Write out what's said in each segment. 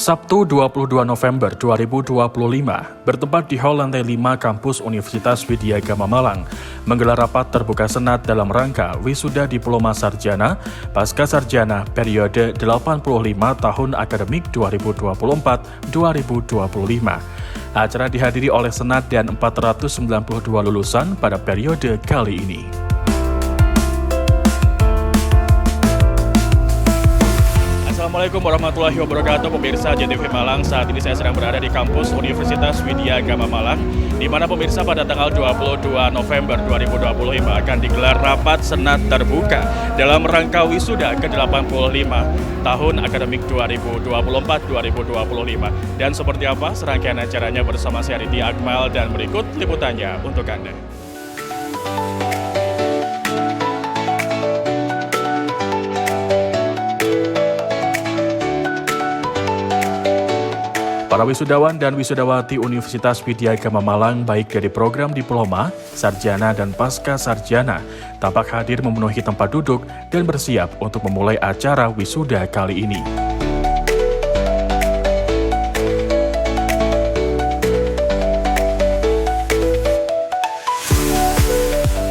Sabtu 22 November 2025, bertempat di Hall Lantai 5 Kampus Universitas Widya Gama Malang, menggelar rapat terbuka senat dalam rangka wisuda diploma sarjana pasca sarjana periode 85 tahun akademik 2024-2025. Acara dihadiri oleh senat dan 492 lulusan pada periode kali ini. Assalamualaikum warahmatullahi wabarakatuh, pemirsa JTV Malang. Saat ini saya sedang berada di kampus Universitas Widya Gama Malang, di mana pemirsa pada tanggal 22 November 2025 akan digelar rapat senat terbuka dalam rangka wisuda ke-85 tahun akademik 2024-2025. Dan seperti apa serangkaian acaranya bersama saya Riti Akmal, dan berikut liputannya untuk Anda. Para wisudawan dan wisudawati Universitas Widya Gama Malang, baik dari program diploma, sarjana, dan pasca sarjana, tampak hadir memenuhi tempat duduk dan bersiap untuk memulai acara wisuda kali ini.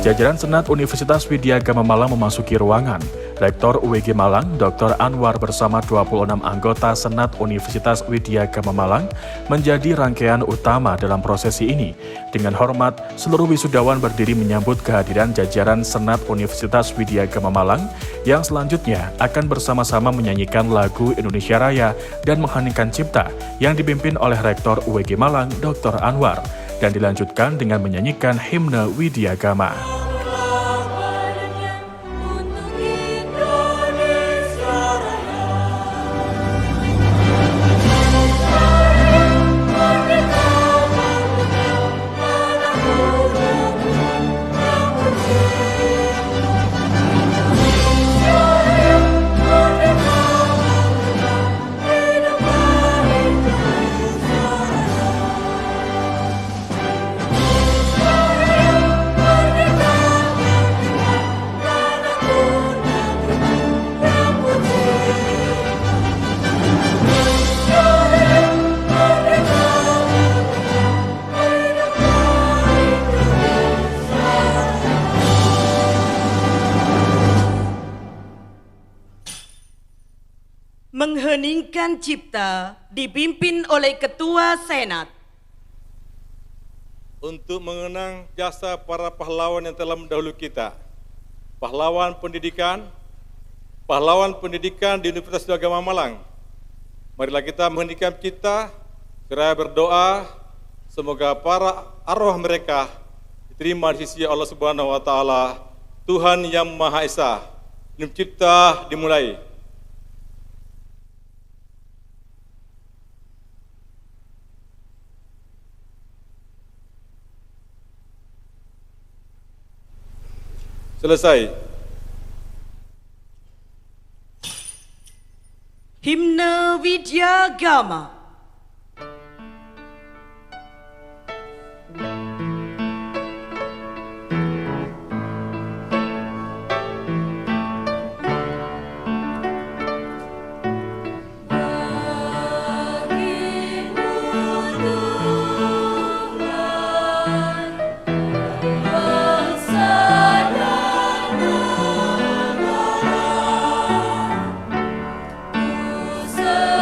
Jajaran Senat Universitas Widya Gama Malang memasuki ruangan. Rektor UWG Malang, Dr. Anwar bersama 26 anggota Senat Universitas Widya Gama Malang menjadi rangkaian utama dalam prosesi ini. Dengan hormat, seluruh wisudawan berdiri menyambut kehadiran jajaran Senat Universitas Widya Gama Malang yang selanjutnya akan bersama-sama menyanyikan lagu Indonesia Raya dan mengheningkan cipta yang dipimpin oleh Rektor UWG Malang, Dr. Anwar, dan dilanjutkan dengan menyanyikan himne Widya Gama. Mengheningkan cipta dipimpin oleh Ketua Senat. Untuk mengenang jasa para pahlawan yang telah mendahului kita, pahlawan pendidikan di Universitas Widya Gama Malang, marilah kita mengheningkan cipta seraya berdoa semoga para arwah mereka diterima di sisi Allah Subhanahu wa Ta'ala, Tuhan yang Maha Esa. Cipta dimulai. Selesai. Himne Widya Gama. Sembahkan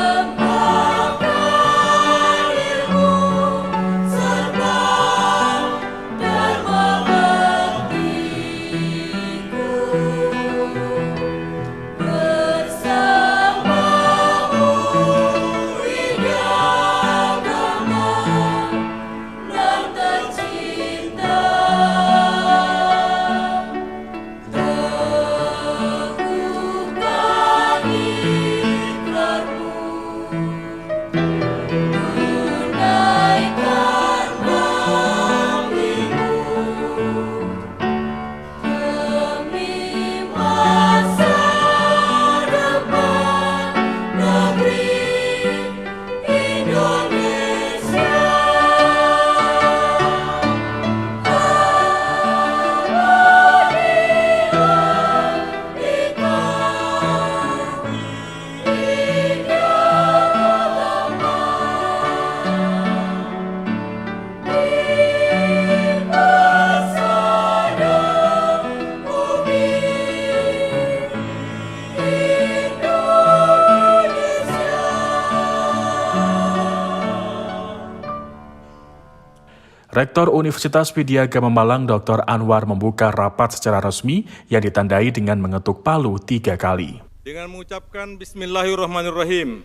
Rektor Universitas Widya Gama Malang Dr. Anwar membuka rapat secara resmi yang ditandai dengan mengetuk palu 3 kali. Dengan mengucapkan Bismillahirrahmanirrahim,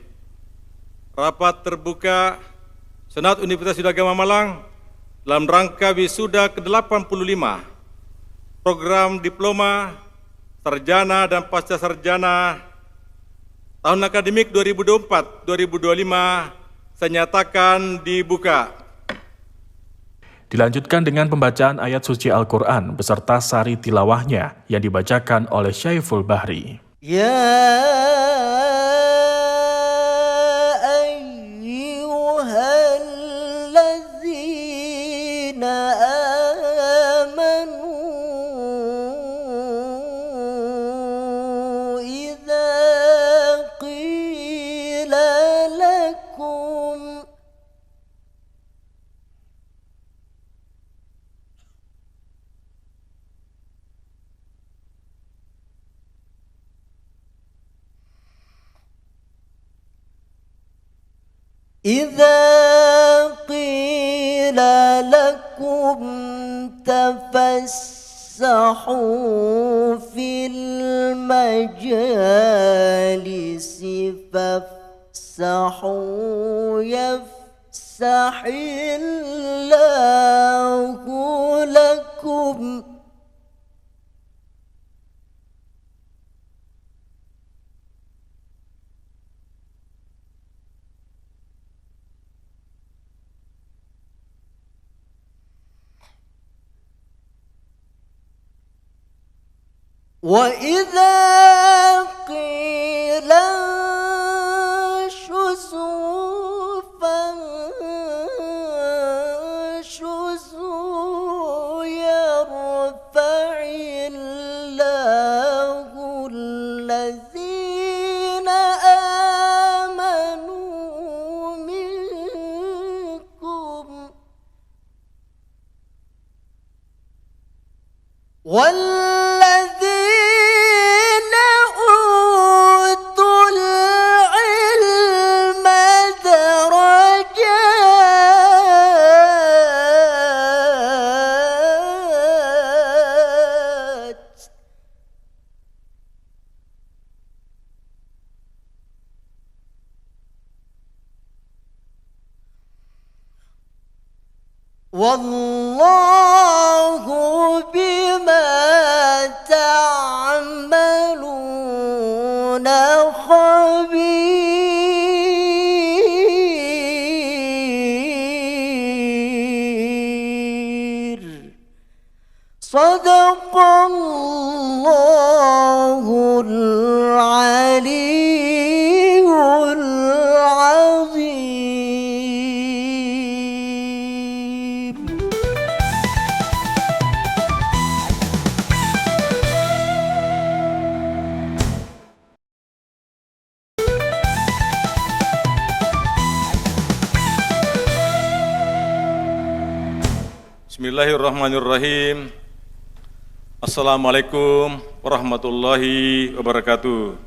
rapat terbuka Senat Universitas Widya Gama Malang dalam rangka wisuda ke-85 program diploma, sarjana dan pasca sarjana tahun akademik 2024-2025 saya nyatakan dibuka. Dilanjutkan dengan pembacaan ayat suci Al-Quran beserta sari tilawahnya yang dibacakan oleh Syaiful Bahri. Ya ayyuhallazina amanu idza qila lakum إذا قيل لكم تفسحوا في المجالس فافسحوا يفسح الله لكم وإذا قيل انشزوا فانشزوا يرفع الله الذين آمنوا منكم والذين أوتوا العلم درجات والله بما تعملون خبير صدق الله العلي العظيم. Bismillahirrahmanirrahim. Assalamualaikum warahmatullahi wabarakatuh.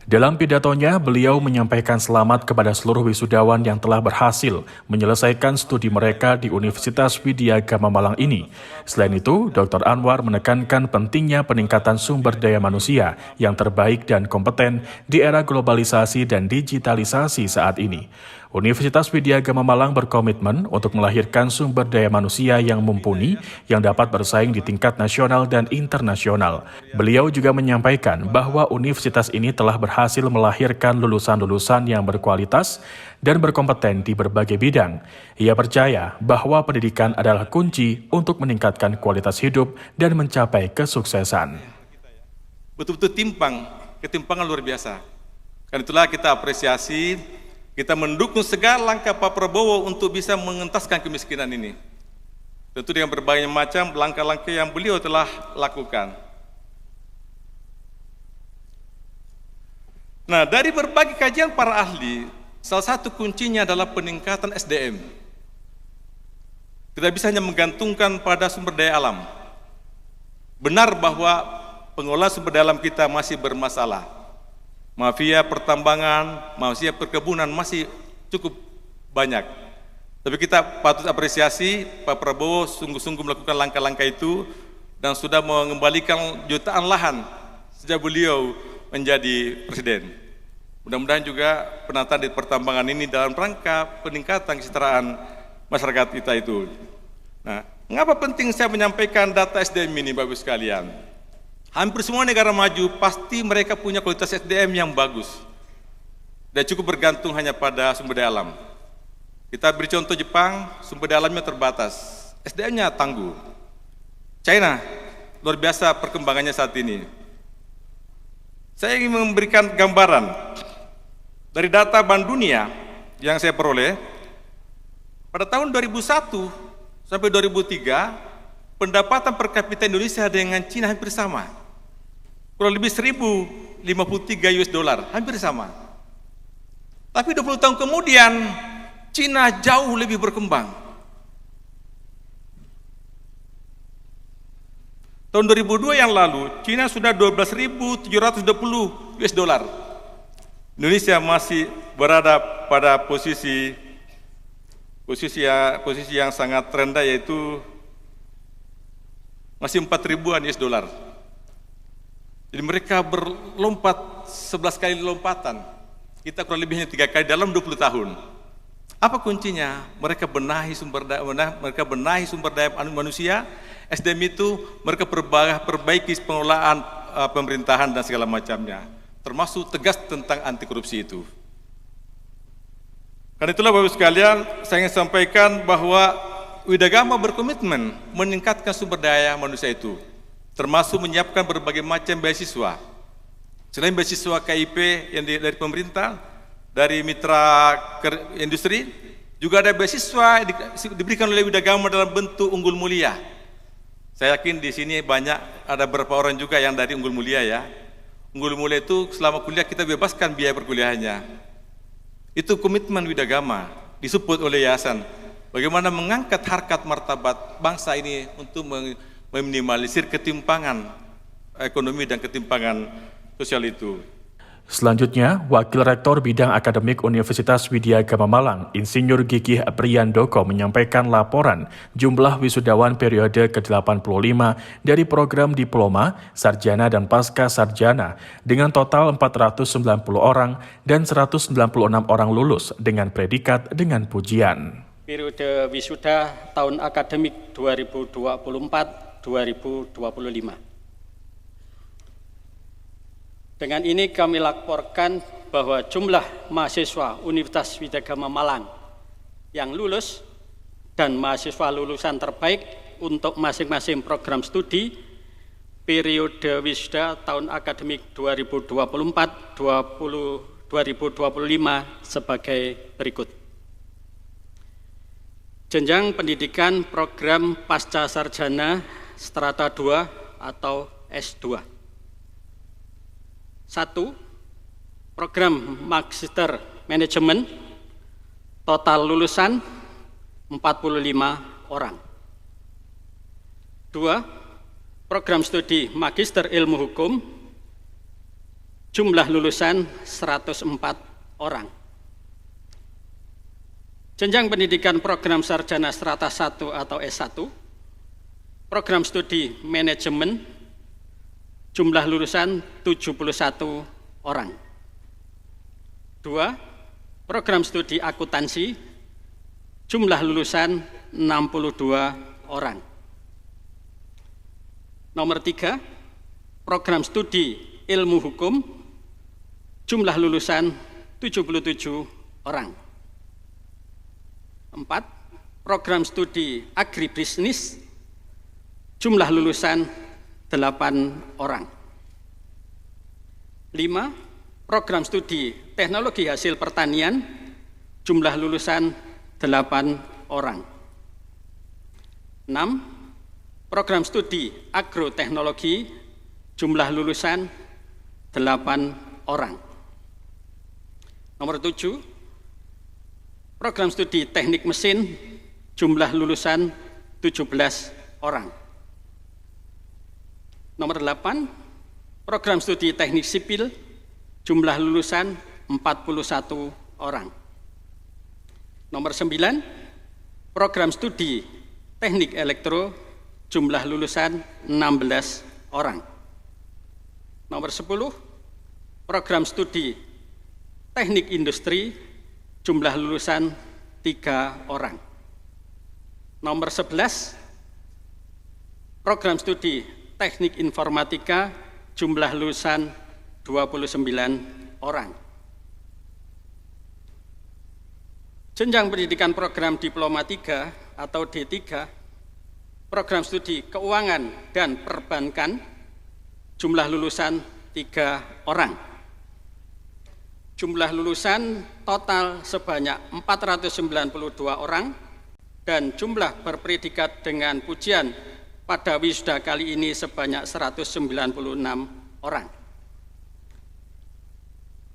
Dalam pidatonya, beliau menyampaikan selamat kepada seluruh wisudawan yang telah berhasil menyelesaikan studi mereka di Universitas Widya Gama Malang ini. Selain itu, Dr. Anwar menekankan pentingnya peningkatan sumber daya manusia yang terbaik dan kompeten di era globalisasi dan digitalisasi saat ini. Universitas Widya Gama Malang berkomitmen untuk melahirkan sumber daya manusia yang mumpuni yang dapat bersaing di tingkat nasional dan internasional. Beliau juga menyampaikan bahwa universitas ini telah berhasil melahirkan lulusan-lulusan yang berkualitas dan berkompeten di berbagai bidang. Ia percaya bahwa pendidikan adalah kunci untuk meningkatkan kualitas hidup dan mencapai kesuksesan. Betul-betul ketimpangan luar biasa. Karena itulah kita apresiasi, kita mendukung segala langkah Pak Prabowo untuk bisa mengentaskan kemiskinan ini. Tentu dengan berbagai macam langkah-langkah yang beliau telah lakukan. Nah, dari berbagai kajian para ahli, salah satu kuncinya adalah peningkatan SDM. Tidak bisa hanya menggantungkan pada sumber daya alam. Benar bahwa pengelolaan sumber daya alam kita masih bermasalah. Mafia pertambangan, mafia perkebunan masih cukup banyak. Tapi kita patut apresiasi Pak Prabowo sungguh-sungguh melakukan langkah-langkah itu dan sudah mengembalikan jutaan lahan sejak beliau menjadi presiden. Mudah-mudahan juga penataan di pertambangan ini dalam rangka peningkatan kesejahteraan masyarakat kita itu. Nah, mengapa penting saya menyampaikan data SDM ini, Bapak Ibu sekalian? Hampir semua negara maju pasti mereka punya kualitas SDM yang bagus. Dan cukup bergantung hanya pada sumber daya alam. Kita beri contoh Jepang, sumber daya alamnya terbatas, SDM-nya tangguh. China, luar biasa perkembangannya saat ini. Saya ingin memberikan gambaran dari data Bank Dunia yang saya peroleh. Pada tahun 2001 sampai 2003, pendapatan per kapita Indonesia dengan Cina hampir sama. Kurang lebih 1.053 US dollar, hampir sama. Tapi 20 tahun kemudian, Cina jauh lebih berkembang. Tahun 2002 yang lalu, Cina sudah 12.720 US dollar. Indonesia masih berada pada posisi yang sangat rendah, yaitu masih 4.000-an US dollar. Jadi mereka berlompat 11 kali lompatan. Kita kurang lebih hanya 3 kali dalam 20 tahun. Apa kuncinya? Mereka benahi sumber daya manusia, SDM itu mereka perbaiki pengelolaan pemerintahan dan segala macamnya, termasuk tegas tentang anti korupsi itu. Karena itulah Bapak Ibu sekalian, saya ingin sampaikan bahwa Widagama berkomitmen meningkatkan sumber daya manusia itu, termasuk menyiapkan berbagai macam beasiswa. Selain beasiswa KIP yang dari pemerintah, dari mitra industri, juga ada beasiswa diberikan oleh Widagama dalam bentuk Unggul Mulia. Saya yakin di sini ada beberapa orang juga yang dari Unggul Mulia ya. Unggul Mulia itu selama kuliah kita bebaskan biaya perkuliahannya. Itu komitmen Widagama, disupport oleh yayasan. Bagaimana mengangkat harkat martabat bangsa ini untuk meminimalisir ketimpangan ekonomi dan ketimpangan sosial itu. Selanjutnya, Wakil Rektor Bidang Akademik Universitas Widya Gama Malang, Insinyur Gigih Priyandoko menyampaikan laporan jumlah wisudawan periode ke-85 dari program diploma, sarjana dan pasca sarjana dengan total 490 orang dan 196 orang lulus dengan predikat dengan pujian. Periode wisuda tahun akademik 2024-2025. Dengan ini kami laporkan bahwa jumlah mahasiswa Universitas Widya Gama Malang yang lulus dan mahasiswa lulusan terbaik untuk masing-masing program studi periode wisuda tahun akademik 2024-2025 sebagai berikut. Jenjang pendidikan program pasca sarjana strata 2 atau S2. 1. Program Magister Manajemen, total lulusan 45 orang. 2. Program studi Magister Ilmu Hukum, jumlah lulusan 104 orang. Jenjang pendidikan program sarjana strata 1 atau S1, program studi Manajemen, jumlah lulusan 71 orang. 2. Program studi akuntansi, jumlah lulusan 62 orang. Nomor 3, program studi ilmu hukum, jumlah lulusan 77 orang. 4. Program studi agribisnis, jumlah lulusan 8 orang. 5. Program studi teknologi hasil pertanian, jumlah lulusan 8 orang. 6. Program studi agroteknologi, jumlah lulusan 8 orang. Nomor 7. Program studi teknik mesin, jumlah lulusan 17 orang. Nomor 8, program studi teknik sipil, jumlah lulusan 41 orang. Nomor 9, program studi teknik elektro, jumlah lulusan 16 orang. Nomor 10, program studi teknik industri, jumlah lulusan 3 orang. Nomor 11, program studi teknik informatika, jumlah lulusan 29 orang. Jenjang pendidikan program Diploma 3 atau D3, program studi keuangan dan perbankan, jumlah lulusan 3 orang. Jumlah lulusan total sebanyak 492 orang, dan jumlah berpredikat dengan pujian pada wisuda kali ini sebanyak 196 orang.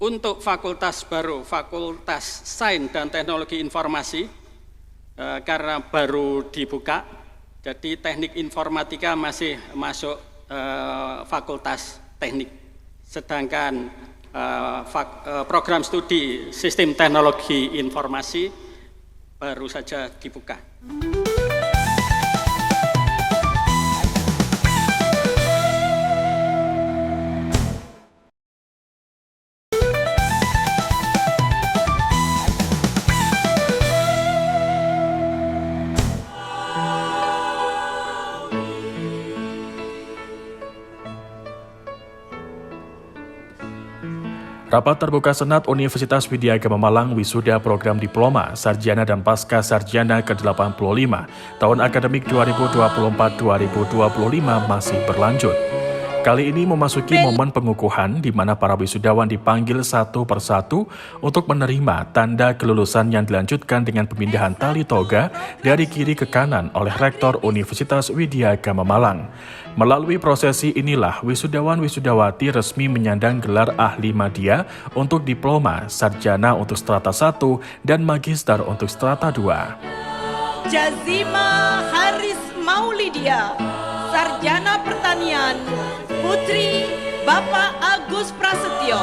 Untuk fakultas baru, Fakultas Sains dan Teknologi Informasi, karena baru dibuka, jadi teknik informatika masih masuk fakultas teknik. Sedangkan program studi sistem teknologi informasi baru saja dibuka. Rapat terbuka Senat Universitas Widya Agama Malang wisuda program diploma, sarjana dan pasca sarjana ke-85 tahun akademik 2024-2025 masih berlanjut. Kali ini memasuki momen pengukuhan di mana para wisudawan dipanggil satu persatu untuk menerima tanda kelulusan yang dilanjutkan dengan pemindahan tali toga dari kiri ke kanan oleh Rektor Universitas Widya Agama Malang. Melalui prosesi inilah wisudawan-wisudawati resmi menyandang gelar ahli madya untuk diploma, sarjana untuk strata 1 dan magister untuk strata 2. Jazima Haris Maulidia, sarjana pertanian, putri Bapak Agus Prasetyo.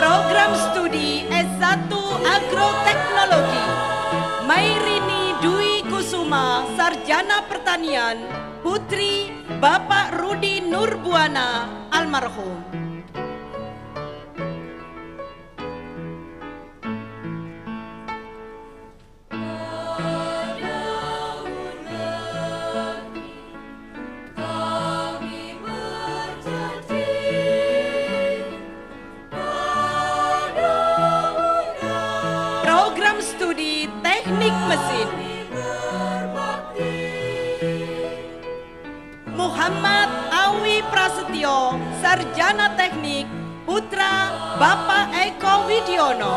Program studi S1 Agroteknologi, Mairini Dwi Kusuma, sarjana pertanian, putri Bapak Rudi Nurbuana, almarhum. Program studi teknik mesin, Muhammad Awi Prasetyo, sarjana teknik, putra Bapak Eko Widiono.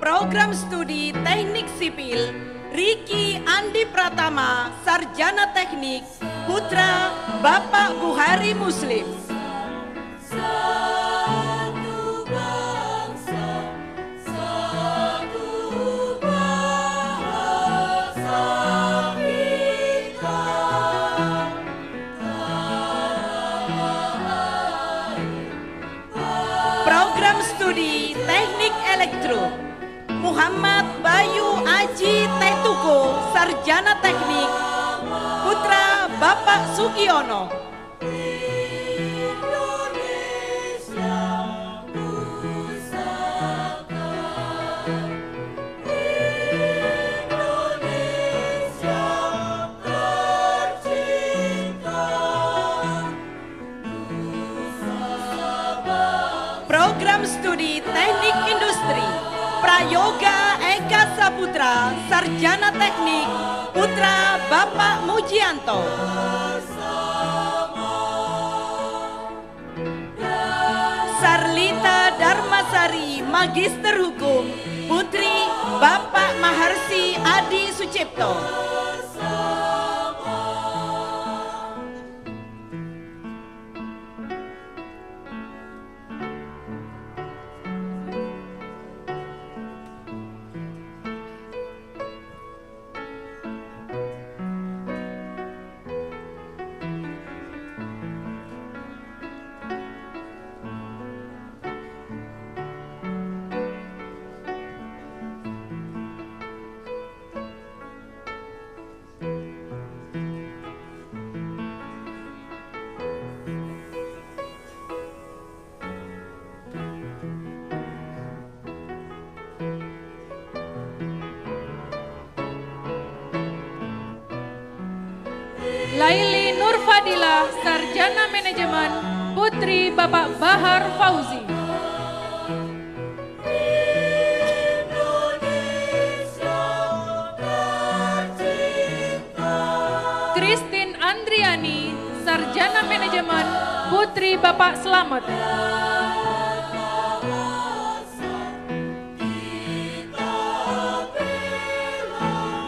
Program studi teknik sipil, Riki Andi Pratama, sarjana teknik, putra Bapak Buhari Muslim. Program studi teknik elektro, Muhammad Bayu Aji Tetuko, sarjana teknik, putra Bapak Sugiono. Program studi teknik industri, Prayoga Eka Saputra, Sarjana Teknik, putra Bapak Mujianto. Sarlita Darmasari, Magister Hukum, putri Bapak Maharsi Adi Sucipto. Laili Nurfadila, Sarjana Manajemen, putri Bapak Bahar Fauzi. Christine Andriani, Sarjana Manajemen, putri Bapak Slamet.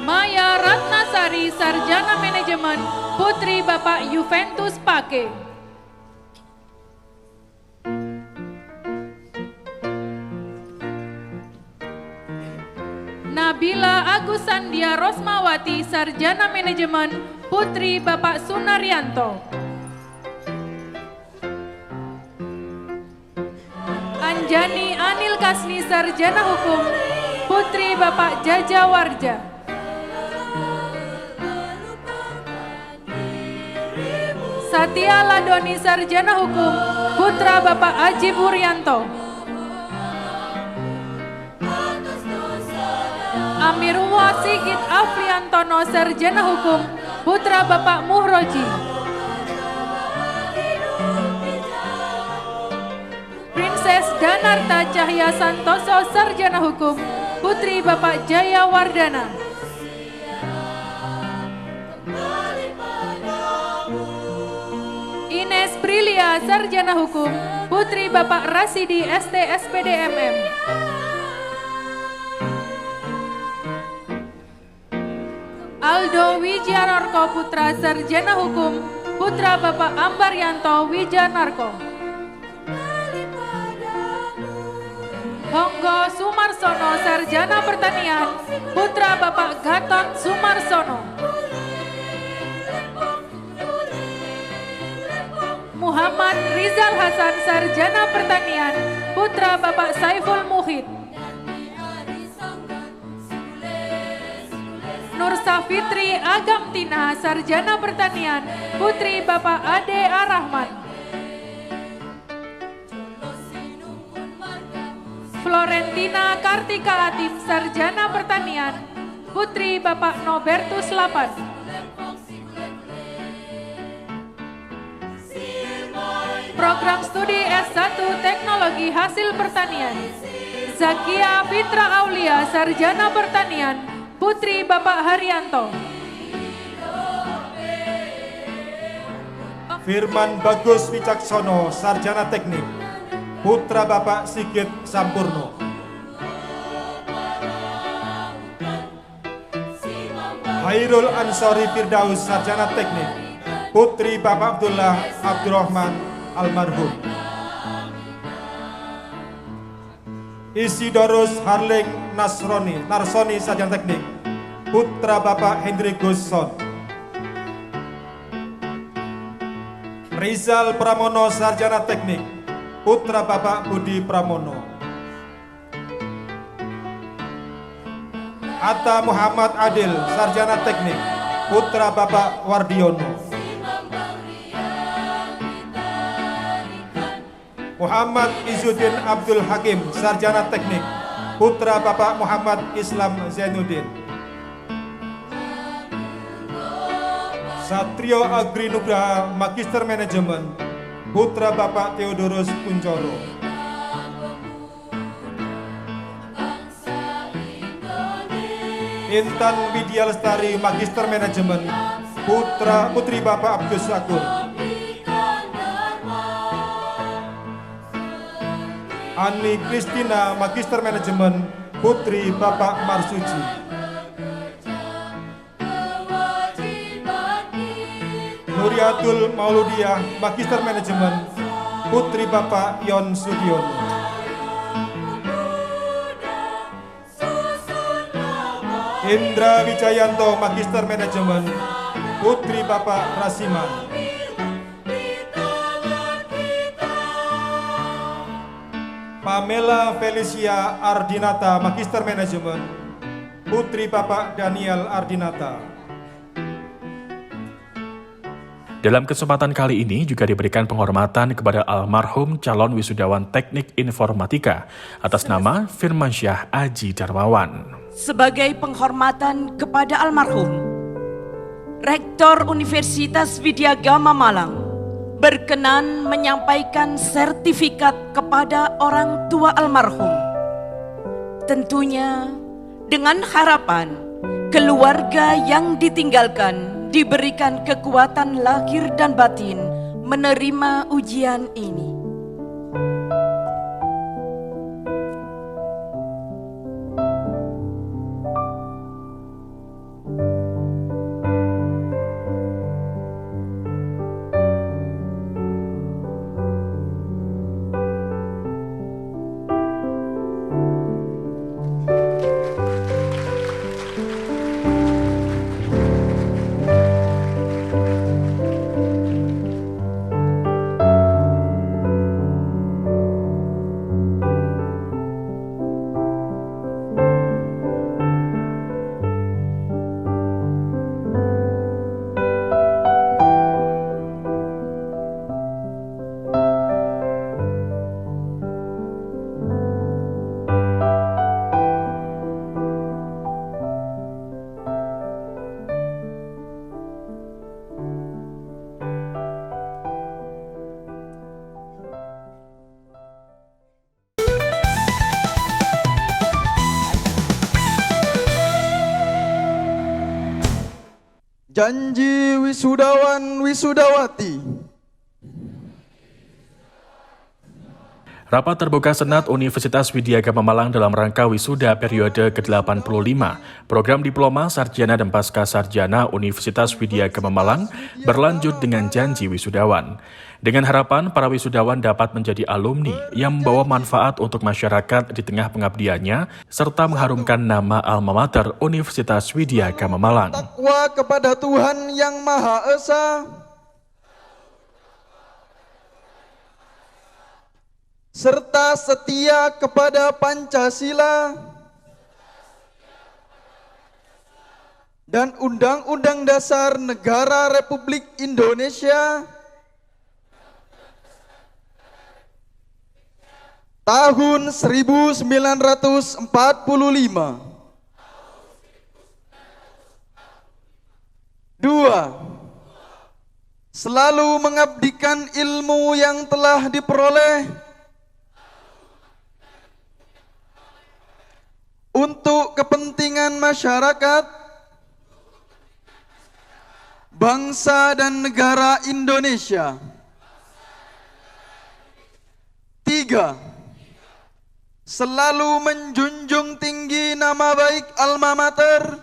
Maya Ratnasari, Sarjana Manajemen, putri Bapak Juventus Pake. Nabila Agusandia Rosmawati, Sarjana Manajemen, putri Bapak Sunaryanto. Anjani Anil Kasni, Sarjana Hukum, putri Bapak Jajawarja. Satya Ladoni, Sarjana Hukum, putra Bapak Aji Buryanto. Amirullah Sigit Afriantono, Sarjana Hukum, putra Bapak Muhroji. Princess Danarta Cahya Santoso, Sarjana Hukum, putri Bapak Jaya Wardana. Ines Prilia, Sarjana Hukum, putri Bapak Rasidi ST SPDMM. Aldo Wijanarko, putra Sarjana Hukum, putra Bapak Ambaryanto Wijanarko. Honggo Sumarsono, Sarjana Pertanian, putra Bapak Gatot Sumarsono. Muhammad Rizal Hasan, Sarjana Pertanian, putra Bapak Saiful Muhid. Nur Safitri Agamtina, Sarjana Pertanian, putri Bapak Ade Arahman. Florentina Kartika Latif, Sarjana Pertanian, putri Bapak Nobertus Lapan. Program Studi S1 Teknologi Hasil Pertanian, Zakia Fitra Aulia, Sarjana Pertanian, putri Bapak Haryanto. Firman Bagus Wicaksono, Sarjana Teknik, putra Bapak Sigit Sampurno. Hairul Ansori Firdaus, Sarjana Teknik, putri Bapak Abdullah Abdurrahman almarhum. Isidorus Harling Narsoni, Sarjana Teknik, putra Bapak Hendrik Gusson. Rizal Pramono, Sarjana Teknik, putra Bapak Budi Pramono. Atta Muhammad Adil, Sarjana Teknik, putra Bapak Wardiono. Muhammad Izzuddin Abdul Hakim, Sarjana Teknik, putra Bapak Muhammad Islam Zainuddin. Satrio Agri Nugraha, Magister Manajemen, putra Bapak Theodorus Kuncoro. Intan Widya Lestari, Magister Manajemen, Putri Bapak Abdul Syakur. Ani Kristina, Magister Manajemen, Putri Bapak Marsuji. Nuriatul Mauludiah, Magister Manajemen, Putri Bapak Yon Sudiono. Indra Wijayanto, Magister Manajemen, Putri Bapak Rasiman. Pamela Felicia Ardinata, Magister Manajemen, Putri Bapak Daniel Ardinata. Dalam kesempatan kali ini juga diberikan penghormatan kepada almarhum calon wisudawan Teknik Informatika atas nama Firmansyah Aji Darmawan. Sebagai penghormatan kepada almarhum, Rektor Universitas Widyagama Malang berkenan menyampaikan sertifikat kepada orang tua almarhum. Tentunya dengan harapan keluarga yang ditinggalkan diberikan kekuatan lahir dan batin menerima ujian ini. Janji wisudawan wisudawati. Rapat terbuka Senat Universitas Widyagama Malang dalam rangka wisuda periode ke-85 program Diploma Sarjana dan Pasca Sarjana Universitas Widyagama Malang berlanjut dengan janji wisudawan. Dengan harapan para wisudawan dapat menjadi alumni yang membawa manfaat untuk masyarakat di tengah pengabdiannya serta mengharumkan nama alma mater Universitas Widyagama Malang. Takwa kepada Tuhan Yang Maha Esa, serta setia kepada Pancasila dan Undang-Undang Dasar Negara Republik Indonesia tahun 1945. 2. Selalu mengabdikan ilmu yang telah diperoleh untuk kepentingan masyarakat, bangsa dan negara Indonesia. 3. Selalu menjunjung tinggi nama baik alma mater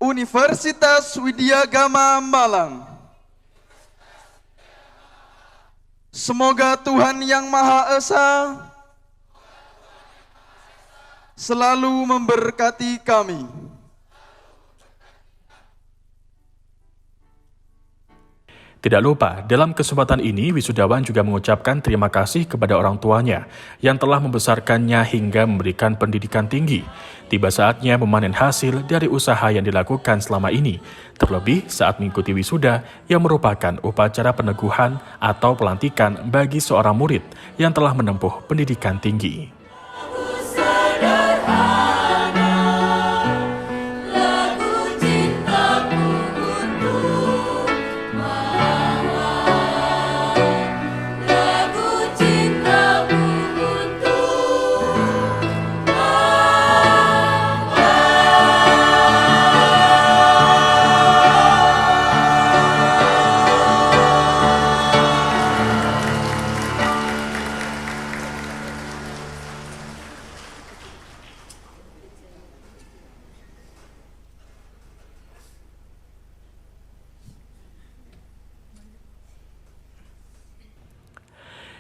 Universitas Widyagama Malang. Semoga Tuhan Yang Maha Esa selalu memberkati kami. Tidak lupa, dalam kesempatan ini wisudawan juga mengucapkan terima kasih kepada orang tuanya yang telah membesarkannya hingga memberikan pendidikan tinggi. Tiba saatnya memanen hasil dari usaha yang dilakukan selama ini, terlebih saat mengikuti wisuda yang merupakan upacara peneguhan atau pelantikan bagi seorang murid yang telah menempuh pendidikan tinggi.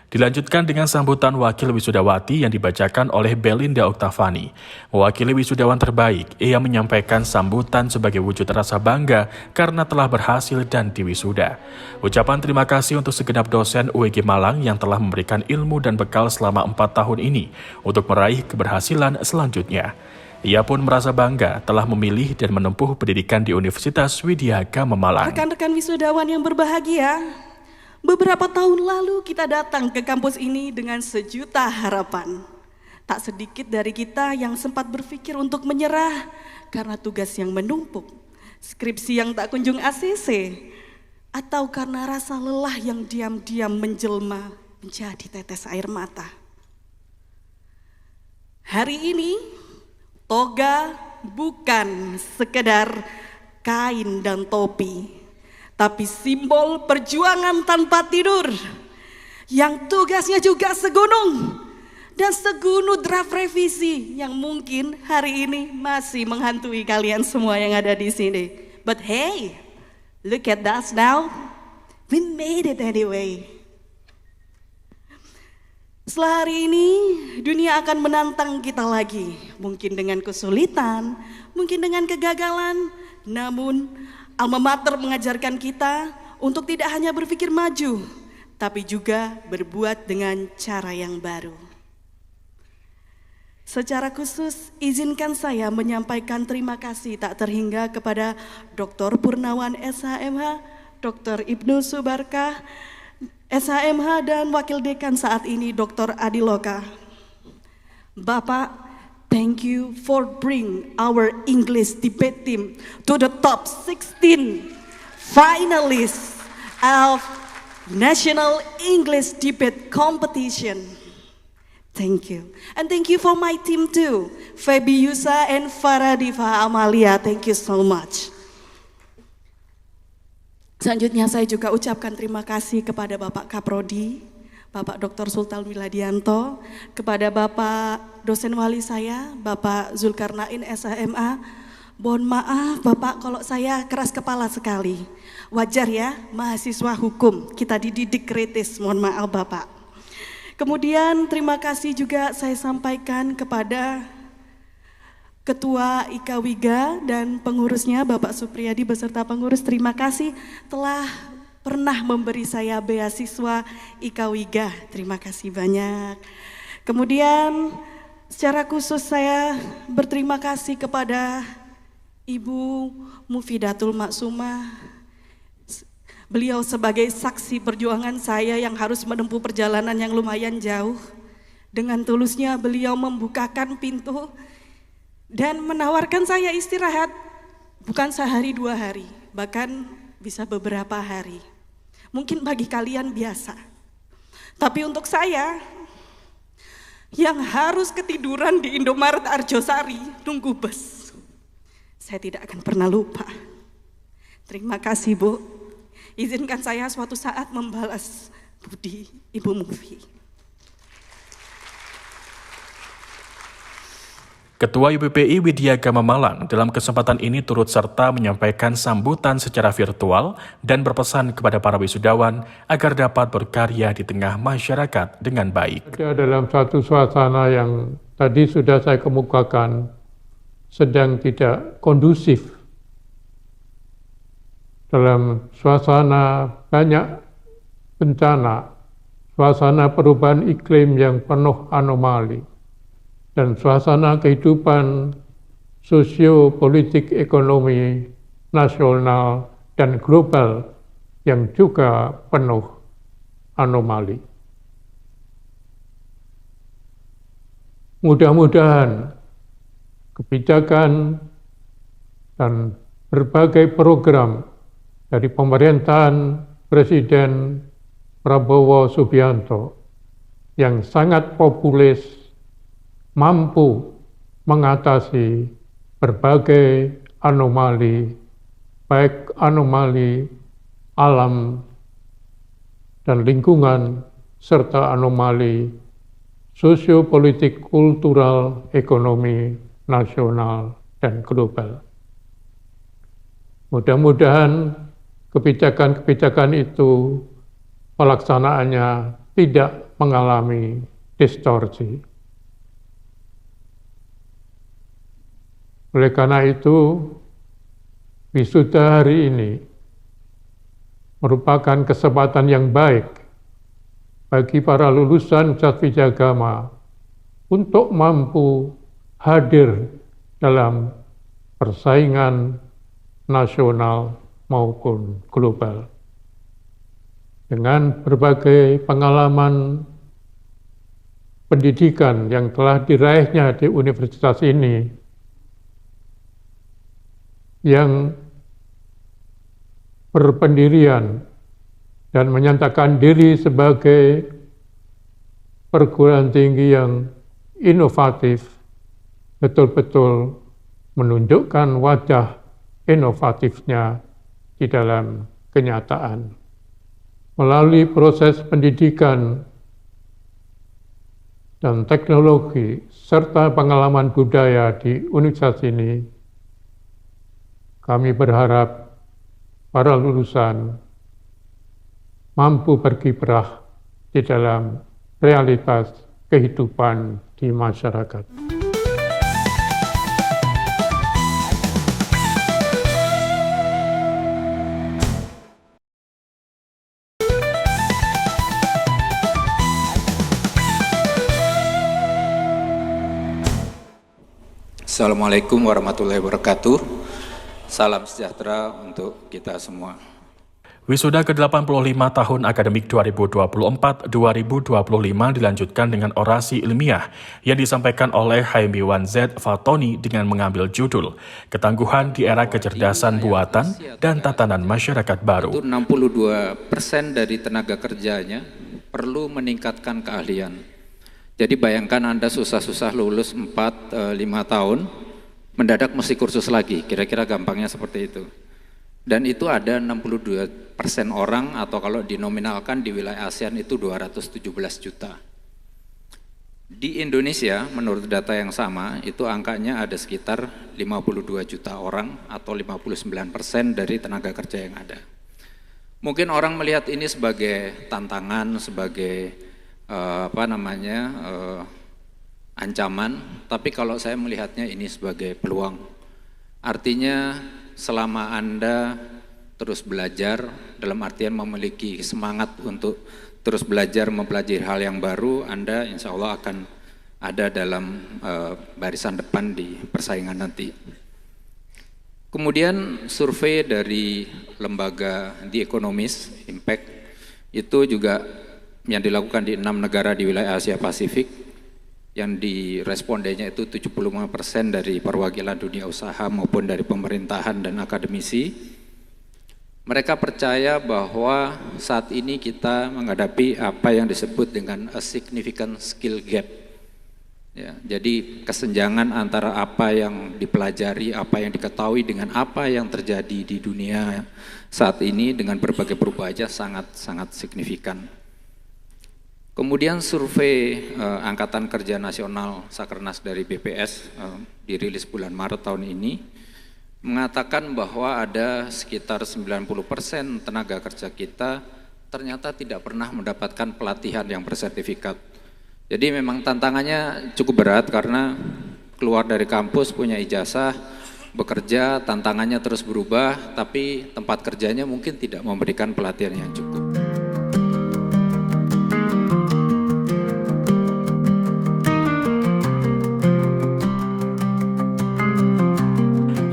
Dilanjutkan dengan sambutan wakil wisudawati yang dibacakan oleh Belinda Oktavani. Mewakili wisudawan terbaik, ia menyampaikan sambutan sebagai wujud rasa bangga karena telah berhasil dan diwisuda. Ucapan terima kasih untuk segenap dosen UIG Malang yang telah memberikan ilmu dan bekal selama 4 tahun ini untuk meraih keberhasilan selanjutnya. Ia pun merasa bangga telah memilih dan menempuh pendidikan di Universitas Widya Gama Malang. Rekan-rekan wisudawan yang berbahagia, beberapa tahun lalu kita datang ke kampus ini dengan sejuta harapan. Tak sedikit dari kita yang sempat berpikir untuk menyerah karena tugas yang menumpuk, skripsi yang tak kunjung ACC, atau karena rasa lelah yang diam-diam menjelma menjadi tetes air mata. Hari ini, toga bukan sekedar kain dan topi, tapi simbol perjuangan tanpa tidur yang tugasnya juga segunung dan segunung draft revisi yang mungkin hari ini masih menghantui kalian semua yang ada di sini. But hey, look at us now, we made it anyway. Setelah hari ini, dunia akan menantang kita lagi, mungkin dengan kesulitan, mungkin dengan kegagalan, namun Alma Mater mengajarkan kita untuk tidak hanya berpikir maju, tapi juga berbuat dengan cara yang baru. Secara khusus, izinkan saya menyampaikan terima kasih tak terhingga kepada Dr. Purnawan SHMH, Dr. Ibnu Subarkah, SHMH, dan Wakil Dekan saat ini Dr. Adiloka. Bapak, thank you for bring our English debate team to the top 16 finalists of National English Debate Competition. Thank you. And thank you for my team too, Febi Yusa and Faradifa Amalia. Thank you so much. Selanjutnya saya juga ucapkan terima kasih kepada Bapak Kaprodi, Bapak Dr. Sultan Wiladianto, kepada Bapak dosen wali saya, Bapak Zulkarnain SHMA. Mohon maaf Bapak kalau saya keras kepala sekali. Wajar ya, mahasiswa hukum, kita dididik kritis, mohon maaf Bapak. Kemudian terima kasih juga saya sampaikan kepada Ketua IKWIGA dan pengurusnya Bapak Supriyadi beserta pengurus, terima kasih telah pernah memberi saya beasiswa IKWIGA, terima kasih banyak. Kemudian secara khusus saya berterima kasih kepada Ibu Mufidatul Maksumah. Beliau sebagai saksi perjuangan saya yang harus menempuh perjalanan yang lumayan jauh. Dengan tulusnya beliau membukakan pintu dan menawarkan saya istirahat, bukan sehari 2 hari, bahkan bisa beberapa hari. Mungkin bagi kalian biasa, tapi untuk saya yang harus ketiduran di Indomaret Arjosari nunggu bus, saya tidak akan pernah lupa. Terima kasih Bu, izinkan saya suatu saat membalas budi Ibu Mufi. Ketua UPPI Widya Gama Malang dalam kesempatan ini turut serta menyampaikan sambutan secara virtual dan berpesan kepada para wisudawan agar dapat berkarya di tengah masyarakat dengan baik. Dalam satu suasana yang tadi sudah saya kemukakan sedang tidak kondusif, dalam suasana banyak bencana, suasana perubahan iklim yang penuh anomali, dan suasana kehidupan sosio-politik ekonomi nasional dan global yang juga penuh anomali. Mudah-mudahan kebijakan dan berbagai program dari pemerintahan Presiden Prabowo Subianto yang sangat populis mampu mengatasi berbagai anomali, baik anomali alam dan lingkungan, serta anomali sosiopolitik, kultural, ekonomi, nasional, dan global. Mudah-mudahan kebijakan-kebijakan itu pelaksanaannya tidak mengalami distorsi. Oleh karena itu, wisuda hari ini merupakan kesempatan yang baik bagi para lulusan Universitas Widyagama untuk mampu hadir dalam persaingan nasional maupun global. Dengan berbagai pengalaman pendidikan yang telah diraihnya di universitas ini, yang berpendirian dan menyatakan diri sebagai perguruan tinggi yang inovatif, betul-betul menunjukkan wajah inovatifnya di dalam kenyataan. Melalui proses pendidikan dan teknologi serta pengalaman budaya di universitas ini, kami berharap para lulusan mampu berkiprah di dalam realitas kehidupan di masyarakat. Assalamualaikum warahmatullahi wabarakatuh. Salam sejahtera untuk kita semua. Wisuda ke-85 tahun akademik 2024-2025 dilanjutkan dengan orasi ilmiah yang disampaikan oleh Haimiwan Z. Fatoni dengan mengambil judul Ketangguhan di Era Kecerdasan Buatan dan Tatanan Masyarakat Baru. 62% dari tenaga kerjanya perlu meningkatkan keahlian. Jadi bayangkan Anda susah-susah lulus 4-5 tahun, mendadak mesti kursus lagi, kira-kira gampangnya seperti itu. Dan itu ada 62% orang, atau kalau dinominalkan di wilayah ASEAN itu 217 juta. Di Indonesia menurut data yang sama itu angkanya ada sekitar 52 juta orang atau 59% dari tenaga kerja yang ada. Mungkin orang melihat ini sebagai tantangan, sebagai ancaman, tapi kalau saya melihatnya ini sebagai peluang. Artinya selama Anda terus belajar, dalam artian memiliki semangat untuk terus belajar, mempelajari hal yang baru, Anda insya Allah akan ada dalam barisan depan di persaingan nanti. Kemudian survei dari lembaga The Economist Impact itu juga yang dilakukan di 6 negara di wilayah Asia Pasifik, yang direspondennya itu 75% dari perwakilan dunia usaha maupun dari pemerintahan dan akademisi. Mereka percaya bahwa saat ini kita menghadapi apa yang disebut dengan a significant skill gap. Ya, jadi kesenjangan antara apa yang dipelajari, apa yang diketahui dengan apa yang terjadi di dunia saat ini dengan berbagai perubahan sangat signifikan. Kemudian survei Angkatan Kerja Nasional Sakernas dari BPS dirilis bulan Maret tahun ini mengatakan bahwa ada sekitar 90% tenaga kerja kita ternyata tidak pernah mendapatkan pelatihan yang bersertifikat. Jadi memang tantangannya cukup berat karena keluar dari kampus punya ijazah, bekerja, tantangannya terus berubah, tapi tempat kerjanya mungkin tidak memberikan pelatihan yang cukup.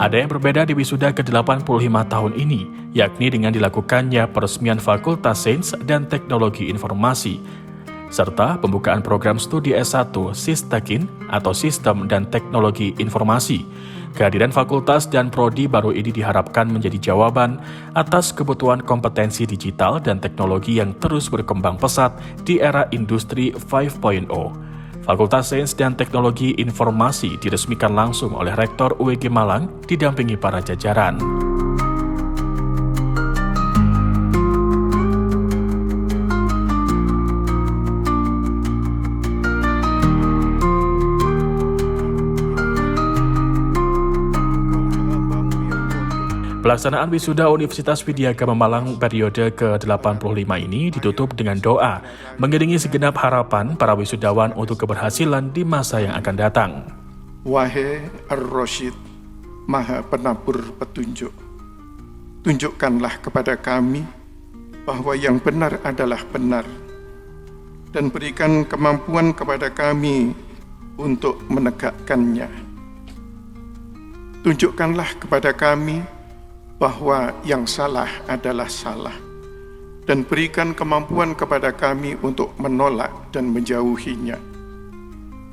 Ada yang berbeda di wisuda ke-85 tahun ini, yakni dengan dilakukannya peresmian Fakultas Sains dan Teknologi Informasi, serta pembukaan program studi S1 Sistekin atau Sistem dan Teknologi Informasi. Kehadiran fakultas dan prodi baru ini diharapkan menjadi jawaban atas kebutuhan kompetensi digital dan teknologi yang terus berkembang pesat di era industri 5.0. Fakultas Sains dan Teknologi Informasi diresmikan langsung oleh Rektor UWG Malang didampingi para jajaran. Pelaksanaan wisuda Universitas Widya Gama Malang periode ke-85 ini ditutup dengan doa, mengiringi segenap harapan para wisudawan untuk keberhasilan di masa yang akan datang. Wahai Ar-Rasyid, Maha Penabur Petunjuk, tunjukkanlah kepada kami bahwa yang benar adalah benar, dan berikan kemampuan kepada kami untuk menegakkannya. Tunjukkanlah kepada kami bahwa yang salah adalah salah, dan berikan kemampuan kepada kami untuk menolak dan menjauhinya.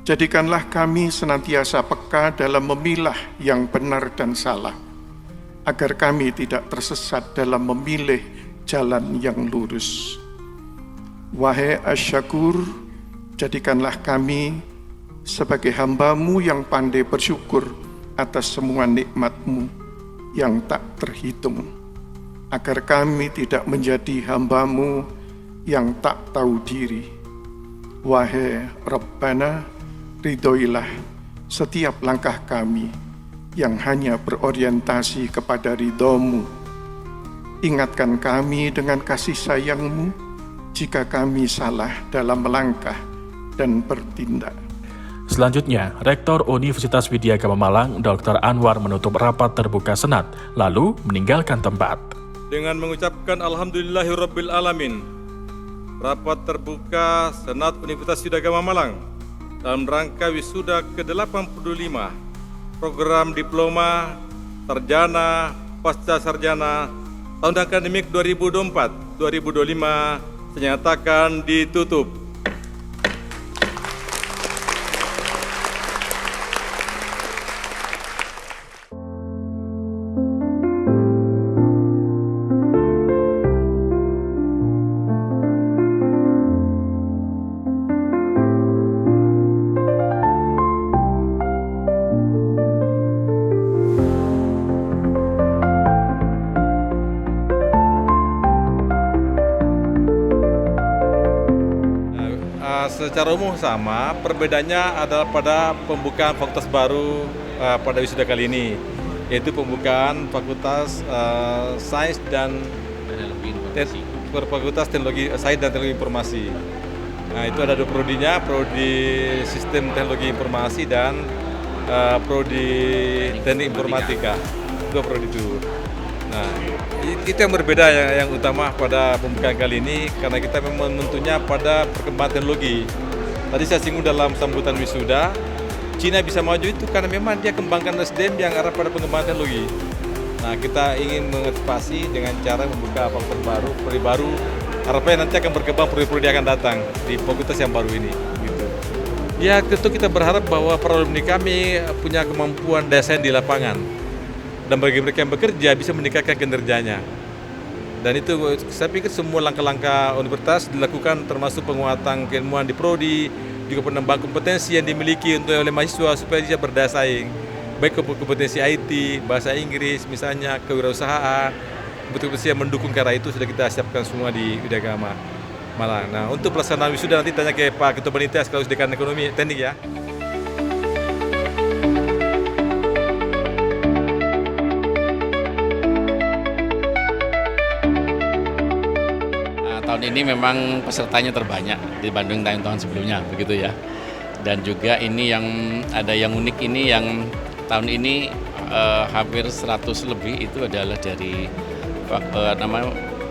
Jadikanlah kami senantiasa peka dalam memilah yang benar dan salah, agar kami tidak tersesat dalam memilih jalan yang lurus. Wahai Asy-Syakur, jadikanlah kami sebagai hamba-Mu yang pandai bersyukur atas semua nikmat-Mu yang tak terhitung, agar kami tidak menjadi hamba-Mu yang tak tahu diri. Wahai Rabbana, ridhoilah setiap langkah kami yang hanya berorientasi kepada ridho-Mu. Ingatkan kami dengan kasih sayang-Mu jika kami salah dalam melangkah dan bertindak. Selanjutnya, Rektor Universitas Widya Gama Malang, Dr. Anwar menutup rapat terbuka Senat, lalu meninggalkan tempat. Dengan mengucapkan Alhamdulillahirabbil alamin, rapat terbuka Senat Universitas Widya Gama Malang dalam rangka wisuda ke-85 program diploma sarjana pasca sarjana tahun akademik 2024-2025 dinyatakan ditutup. Secara umum sama, perbedaannya adalah pada pembukaan fakultas baru pada wisuda kali ini, yaitu pembukaan fakultas Sains dan Fakultas Teknologi Sains dan Teknologi Informasi. Nah, itu ada dua prodinya, prodi Sistem Teknologi Informasi dan prodi Teknik Informatika. Dua prodi itu. Nah, itu yang berbeda yang utama pada pembukaan kali ini, karena kita memang menentunya pada perkembangan teknologi. Tadi saya singgung dalam sambutan wisuda, Cina bisa maju itu karena memang dia kembangkan SDM yang arah pada pengembangan teknologi. Nah, kita ingin mengantisipasi dengan cara membuka fakultas baru, prodi baru, harapannya nanti akan berkembang prodi-prodi akan datang di fakultas yang baru ini. Gitu. Ya, tentu kita berharap bahwa para alumni kami punya kemampuan daya saing di lapangan, dan bagi mereka yang bekerja bisa meningkatkan kinerjanya. Dan itu saya pikir semua langkah-langkah universitas dilakukan, termasuk penguatan keilmuan di prodi, juga penambahan kompetensi yang dimiliki oleh mahasiswa supaya bisa berdaya saing. Baik kompetensi IT, bahasa Inggris misalnya, kewirausahaan, kompetensi yang mendukung ke arah itu sudah kita siapkan semua di Widya Gama Malang. Nah, untuk pelaksanaan wisuda nanti tanya ke Pak Ketua Panitia sekaligus Dekan Ekonomi Teknik ya. Tahun ini memang pesertanya terbanyak dibanding tahun-tahun sebelumnya, begitu ya. Dan juga ini yang ada yang unik ini, yang tahun ini hampir 100 lebih itu adalah dari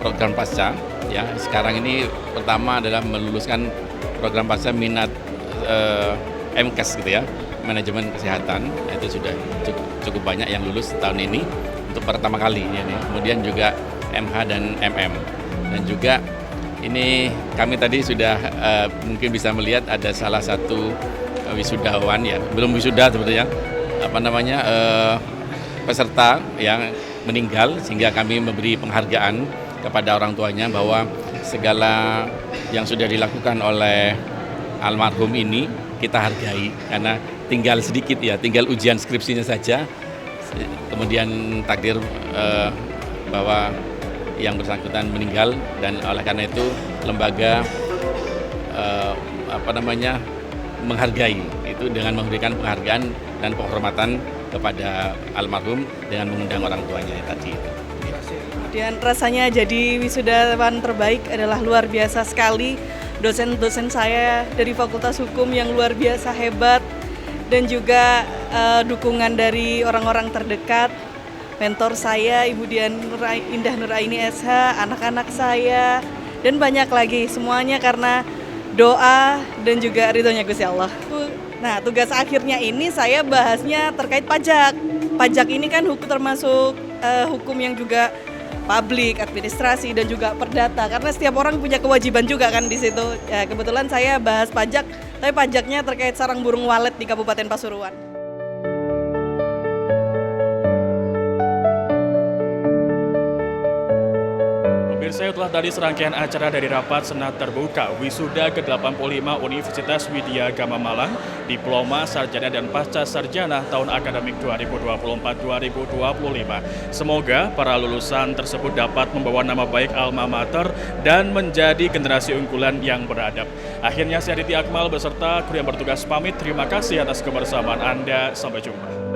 program pasca. Ya, sekarang ini pertama adalah meluluskan program pasca minat MKes gitu ya, manajemen kesehatan. Itu sudah cukup banyak yang lulus tahun ini untuk pertama kali ya. Kemudian juga MH dan MM, dan juga ini kami tadi sudah mungkin bisa melihat ada salah satu wisudawan ya, belum wisuda sebetulnya, peserta yang meninggal, sehingga kami memberi penghargaan kepada orang tuanya bahwa segala yang sudah dilakukan oleh almarhum ini kita hargai, karena tinggal sedikit ya, tinggal ujian skripsinya saja, kemudian takdir bahwa yang bersangkutan meninggal, dan oleh karena itu lembaga menghargai itu dengan memberikan penghargaan dan penghormatan kepada almarhum dengan mengundang orang tuanya tadi. Kemudian rasanya jadi wisudawan terbaik adalah luar biasa sekali. Dosen-dosen saya dari Fakultas Hukum yang luar biasa hebat, dan juga dukungan dari orang-orang terdekat, mentor saya Ibu Dian Indah Nuraini SH, anak-anak saya, dan banyak lagi. Semuanya karena doa dan juga ridhonya Gusti Allah. Nah, tugas akhirnya ini saya bahasnya terkait pajak. Pajak ini kan termasuk hukum yang juga publik, administrasi, dan juga perdata. Karena setiap orang punya kewajiban juga kan di situ. Ya, kebetulan saya bahas pajak, tapi pajaknya terkait sarang burung walet di Kabupaten Pasuruan. Pemirsa, itulah tadi serangkaian acara dari rapat Senat Terbuka Wisuda ke-85 Universitas Widya Gama Malang, Diploma, Sarjana, dan Pasca Sarjana tahun akademik 2024-2025. Semoga para lulusan tersebut dapat membawa nama baik alma mater dan menjadi generasi unggulan yang beradab. Akhirnya saya Aditya Akmal beserta kru yang bertugas pamit. Terima kasih atas kebersamaan Anda. Sampai jumpa.